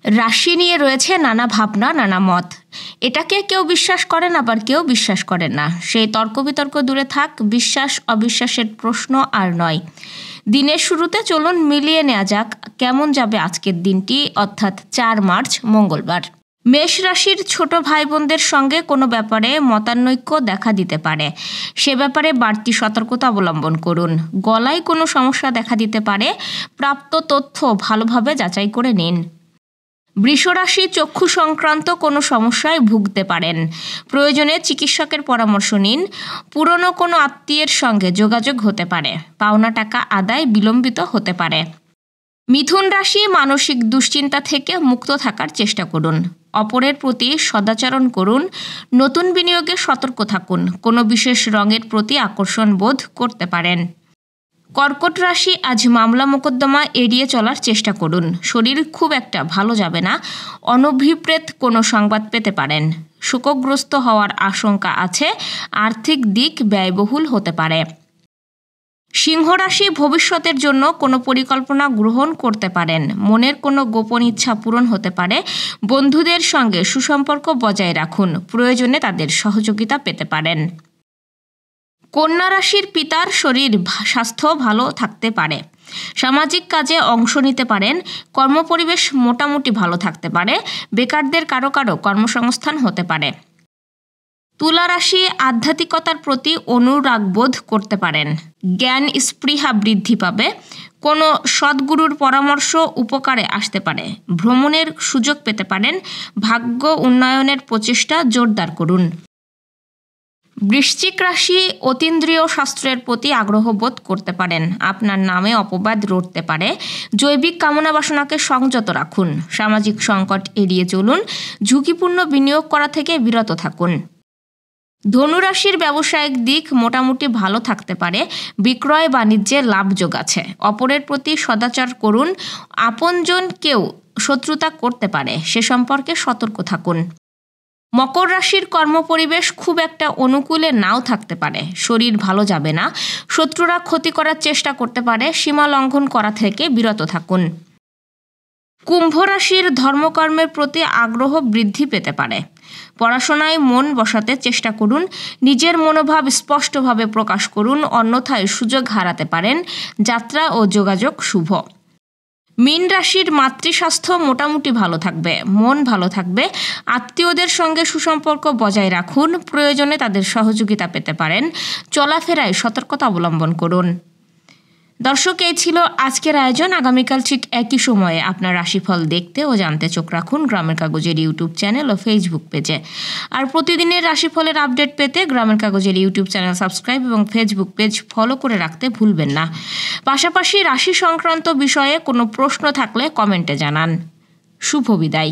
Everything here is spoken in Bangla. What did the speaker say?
রাশি নিয়ে রয়েছে নানা ভাবনা, নানা মত। এটাকে কেউ বিশ্বাস করেন, আবার কেউ বিশ্বাস করেন না। সেই তর্ক বিতর্ক দূরে থাক, বিশ্বাস অবিশ্বাসের প্রশ্ন আর নয়। দিনের শুরুতে চলুন মিলিয়ে নেওয়া যাক কেমন যাবে আজকের দিনটি, অর্থাৎ 4 মার্চ মঙ্গলবার। মেষ রাশির ছোট ভাই বোনদের সঙ্গে কোনো ব্যাপারে মতানৈক্য দেখা দিতে পারে। সে ব্যাপারে বাড়তি সতর্কতা অবলম্বন করুন। গলায় কোনো সমস্যা দেখা দিতে পারে, প্রাপ্ত তথ্য ভালোভাবে যাচাই করে নিন। বৃষ রাশি চক্ষু সংক্রান্ত কোনো সমস্যায় ভুগতে পারেন। প্রয়োজনে চিকিৎসকের পরামর্শ নিন। পুরনো কোনো আত্মীয়ের সঙ্গে যোগাযোগ হতে পারে। পাওনা টাকা আদায় বিলম্বিত হতে পারে। মিথুন রাশি মানসিক দুশ্চিন্তা থেকে মুক্ত থাকার চেষ্টা করুন। অপরের প্রতি সদাচরণ করুন। নতুন বিনিয়োগে সতর্ক থাকুন। কোনো বিশেষ রঙের প্রতি আকর্ষণ বোধ করতে পারেন। কর্কট রাশি আজ মামলা মোকদ্দমা এড়িয়ে চলার চেষ্টা করুন। শরীর খুব একটা ভালো যাবে না। অনভিপ্রেত কোনো সংবাদ পেতে পারেন। শোকগ্রস্ত হওয়ার আশঙ্কা আছে। আর্থিক দিক ব্যয়বহুল হতে পারে। সিংহ রাশি ভবিষ্যতের জন্য কোনো পরিকল্পনা গ্রহণ করতে পারেন। মনের কোনো গোপন ইচ্ছা পূরণ হতে পারে। বন্ধুদের সঙ্গে সুসম্পর্ক বজায় রাখুন। প্রয়োজনে তাদের সহযোগিতা পেতে পারেন। কন্যা রাশির পিতার শরীর স্বাস্থ্য ভালো থাকতে পারে। সামাজিক কাজে অংশ নিতে পারেন। কর্মপরিবেশ মোটামুটি ভালো থাকতে পারে। বেকারদের কারো কারো কর্মসংস্থান হতে পারে। তুলা রাশি আধ্যাত্মিকতার প্রতি অনুরাগ বোধ করতে পারেন। জ্ঞান স্পৃহা বৃদ্ধি পাবে। কোনো সদ্গুরুর পরামর্শ উপকারে আসতে পারে। ভ্রমণের সুযোগ পেতে পারেন। ভাগ্য উন্নয়নের প্রচেষ্টা জোরদার করুন। বৃশ্চিক রাশি অতীন্দ্রিয় শাস্ত্রের প্রতি আগ্রহ বোধ করতে পারেন। আপনার নামে অপবাদ রটতে পারে। জৈবিক কামনা বাসনাকে সংযত রাখুন। সামাজিক সংকট এড়িয়ে চলুন। ঝুঁকিপূর্ণ বিনিয়োগ করা থেকে বিরত থাকুন। ধনুরাশির ব্যবসায়িক দিক মোটামুটি ভালো থাকতে পারে। বিক্রয় বাণিজ্যে লাভ যোগ আছে। অপরের প্রতি সদাচার করুন। আপনজন কেউ শত্রুতা করতে পারে, সে সম্পর্কে সতর্ক থাকুন। মকর রাশির কর্মপরিবেশ খুব একটা অনুকূলে নাও থাকতে পারে। শরীর ভালো যাবে না। শত্রুরা ক্ষতি করার চেষ্টা করতে পারে। সীমা লঙ্ঘন করা থেকে বিরত থাকুন। কুম্ভ রাশির ধর্মকর্মের প্রতি আগ্রহ বৃদ্ধি পেতে পারে। পড়াশোনায় মন বসাতে চেষ্টা করুন। নিজের মনোভাব স্পষ্টভাবে প্রকাশ করুন, অন্যথায় সুযোগ হারাতে পারেন। যাত্রা ও যোগাযোগ শুভ। মীন রাশির মাতৃস্বাস্থ্য মোটামুটি ভালো থাকবে। মন ভালো থাকবে। আত্মীয়দের সঙ্গে সুসম্পর্ক বজায় রাখুন। প্রয়োজনে তাদের সহযোগিতা পেতে পারেন। চলাফেরায় সতর্কতা অবলম্বন করুন। দর্শক, এই ছিল আজকের আয়োজন। আগামীকাল ঠিক একই সময়ে আপনার রাশিফল দেখতে ও জানতে চোখ রাখুন গ্রামের কাগজের ইউটিউব চ্যানেল ও ফেসবুক পেজে। আর প্রতিদিনের রাশিফলের আপডেট পেতে গ্রামের কাগজের ইউটিউব চ্যানেল সাবস্ক্রাইব এবং ফেসবুক পেজ ফলো করে রাখতে ভুলবেন না। পাশাপাশি রাশি সংক্রান্ত বিষয়ে কোনো প্রশ্ন থাকলে কমেন্টে জানান। শুভ বিদায়।